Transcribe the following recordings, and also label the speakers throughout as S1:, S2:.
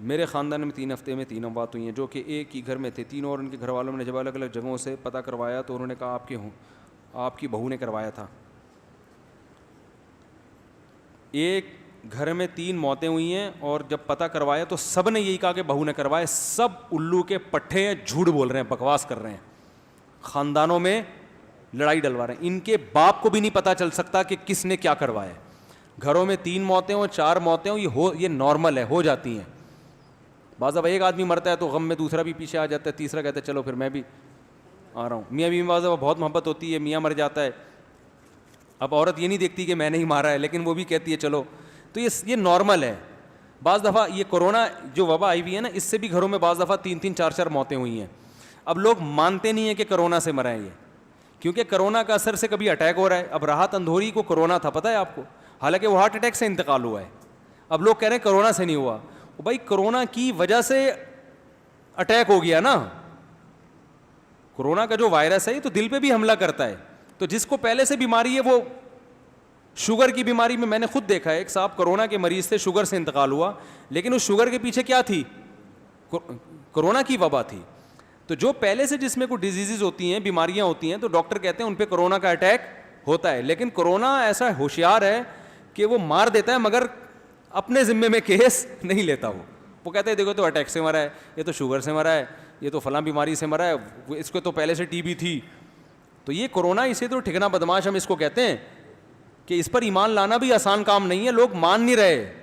S1: میرے خاندان میں 3 ہفتے میں 3 اموات ہوئی ہیں جو کہ ایک ہی گھر میں تھے. تینوں اور ان کے گھر والوں نے جب الگ الگ جگہوں سے پتہ کروایا تو انہوں نے کہا آپ کی بہو نے کروایا تھا. ایک گھر میں 3 موتیں ہوئی ہیں اور جب پتہ کروایا تو سب نے یہی کہا کہ بہو نے کروایا. سب الو کے پٹھے ہیں, جھوٹ بول رہے ہیں, بکواس کر رہے ہیں, خاندانوں میں لڑائی ڈلوا رہے ہیں. ان کے باپ کو بھی نہیں پتہ چل سکتا کہ کس نے کیا کروایا. گھروں میں 3 موتیں ہوں 4 موتیں ہوں, یہ نارمل ہے, ہو جاتی ہیں. بعض اب ایک آدمی مرتا ہے تو غم میں دوسرا بھی پیچھے آ جاتا ہے, تیسرا کہتا ہے چلو پھر میں بھی آ رہا ہوں. میاں بیوی میں بعض بہت محبت ہوتی ہے, میاں مر جاتا ہے, اب عورت یہ نہیں دیکھتی کہ میں نے ہی مارا ہے, لیکن وہ بھی کہتی ہے چلو. تو یہ نارمل ہے. بعض دفعہ یہ کورونا جو وبا آئی ہوئی ہے نا, اس سے بھی گھروں میں بعض دفعہ 3 4 موتیں ہوئی ہیں. اب لوگ مانتے نہیں ہیں کہ کرونا سے مرا ہے یہ, کیونکہ کرونا کا اثر سے کبھی اٹیک ہو رہا ہے. اب راحت اندھوری کو کرونا تھا, پتہ ہے آپ کو, حالانکہ وہ ہارٹ اٹیک سے انتقال ہوا ہے. اب لوگ کہہ رہے ہیں کرونا سے نہیں ہوا. بھائی کرونا کی وجہ سے اٹیک ہو گیا نا. کرونا کا جو وائرس ہے یہ تو دل پہ بھی حملہ کرتا ہے. تو جس کو پہلے سے بیماری ہے, وہ شوگر کی بیماری میں نے خود دیکھا ہے, ایک صاحب کرونا کے مریض تھے, شوگر سے انتقال ہوا, لیکن اس شوگر کے پیچھے کیا تھی؟ کرونا کی وبا تھی. تو جو پہلے سے جس میں کوئی ڈیزیزز ہوتی ہیں, بیماریاں ہوتی ہیں, تو ڈاکٹر کہتے ہیں ان پہ کرونا کا اٹیک ہوتا ہے. لیکن کرونا ایسا ہوشیار ہے کہ وہ مار دیتا ہے مگر اپنے ذمے میں کیس نہیں لیتا. وہ کہتے ہیں دیکھو تو اٹیک سے مرا ہے, یہ تو شوگر سے مرا ہے, یہ تو فلاں بیماری سے مرا ہے, اس کو تو پہلے سے ٹی بی تھی. تو یہ کرونا اسے تو ٹھکنا بدماش ہم اس کو کہتے ہیں کہ اس پر ایمان لانا بھی آسان کام نہیں ہے, لوگ مان نہیں رہے.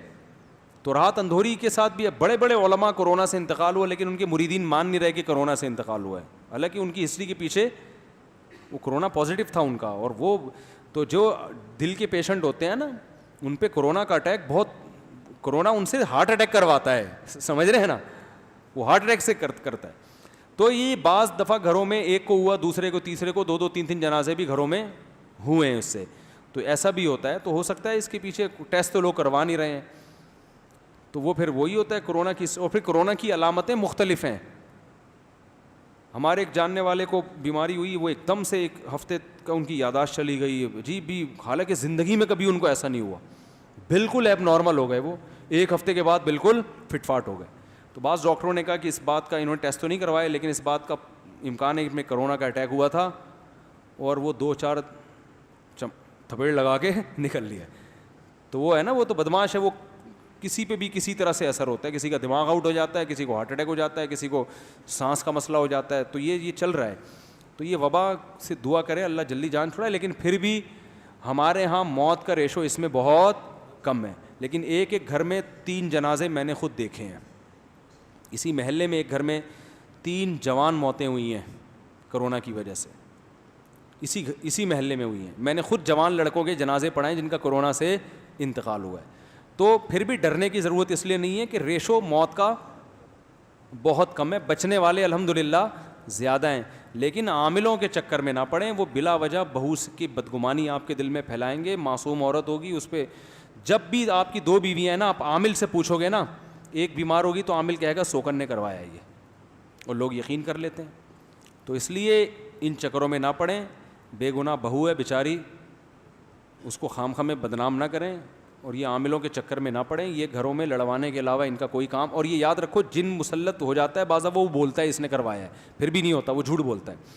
S1: تو راحت اندھوری کے ساتھ بھی بڑے بڑے علماء کورونا سے انتقال ہوا, لیکن ان کے مریدین مان نہیں رہے کہ کرونا سے انتقال ہوا ہے, حالانکہ ان کی ہسٹری کے پیچھے وہ کرونا پازیٹیو تھا ان کا. اور وہ تو جو دل کے پیشنٹ ہوتے ہیں نا, ان پہ کرونا کا اٹیک بہت, کرونا ان سے ہارٹ اٹیک کرواتا ہے, سمجھ رہے ہیں نا, وہ ہارٹ اٹیک سے کرتا ہے. تو یہ بعض دفعہ گھروں میں ایک کو ہوا, دوسرے کو, تیسرے کو, 2 3 جنازے بھی گھروں میں ہوئے ہیں اس سے. تو ایسا بھی ہوتا ہے. تو ہو سکتا ہے اس کے پیچھے ٹیسٹ تو لوگ کروا نہیں رہے ہیں, تو وہ پھر وہی ہوتا ہے کرونا کی. اور پھر کرونا کی علامتیں مختلف ہیں. ہمارے ایک جاننے والے کو بیماری ہوئی, وہ ایک دم سے 1 ہفتے کا ان کی یادداشت چلی گئی, عجیب بھی, حالانکہ زندگی میں کبھی ان کو ایسا نہیں ہوا, بالکل ایب نارمل ہو گئے وہ, 1 ہفتے کے بعد بالکل فٹ فاٹ ہو گئے. تو بعض ڈاکٹروں نے کہا کہ اس بات کا, انہوں نے ٹیسٹ تو نہیں کروایا, لیکن اس بات کا امکان ہے کہ میں کرونا کا اٹیک ہوا تھا اور وہ 2 4 تھپیڑ لگا کے نکل لیا. تو وہ ہے نا, وہ تو بدماش ہے, وہ کسی پہ بھی کسی طرح سے اثر ہوتا ہے, کسی کا دماغ آؤٹ ہو جاتا ہے, کسی کو ہارٹ اٹیک ہو جاتا ہے, کسی کو سانس کا مسئلہ ہو جاتا ہے. تو یہ چل رہا ہے. تو یہ وبا سے دعا کرے اللہ جلدی جان چھڑائے. لیکن پھر بھی ہمارے ہاں موت کا ریشو اس میں بہت کم ہے. لیکن ایک گھر میں 3 جنازے میں نے خود دیکھے ہیں. اسی محلے میں ایک گھر میں 3 جوان موتیں ہوئی ہیں کرونا کی وجہ سے, اسی محلے میں ہوئی ہیں. میں نے خود جوان لڑکوں کے جنازے پڑھائے جن کا کرونا سے انتقال ہوا ہے. تو پھر بھی ڈرنے کی ضرورت اس لیے نہیں ہے کہ ریشو موت کا بہت کم ہے, بچنے والے الحمدللہ زیادہ ہیں. لیکن عاملوں کے چکر میں نہ پڑیں, وہ بلا وجہ بہو کی بدگمانی آپ کے دل میں پھیلائیں گے. معصوم عورت ہوگی, اس پہ جب بھی آپ کی 2 بیویاں ہیں نا, آپ عامل سے پوچھو گے نا, ایک بیمار ہوگی تو عامل کہے گا سوکن نے کروایا ہے یہ, اور لوگ یقین کر لیتے ہیں. تو اس لیے ان چکروں میں نہ پڑیں. بے گناہ بہو ہے بیچاری, اس کو خام خامے بدنام نہ کریں, اور یہ عاملوں کے چکر میں نہ پڑیں. یہ گھروں میں لڑوانے کے علاوہ ان کا کوئی کام. اور یہ یاد رکھو, جن مسلط ہو جاتا ہے بعض وہ بولتا ہے اس نے کروایا ہے, پھر بھی نہیں ہوتا, وہ جھوٹ بولتا ہے.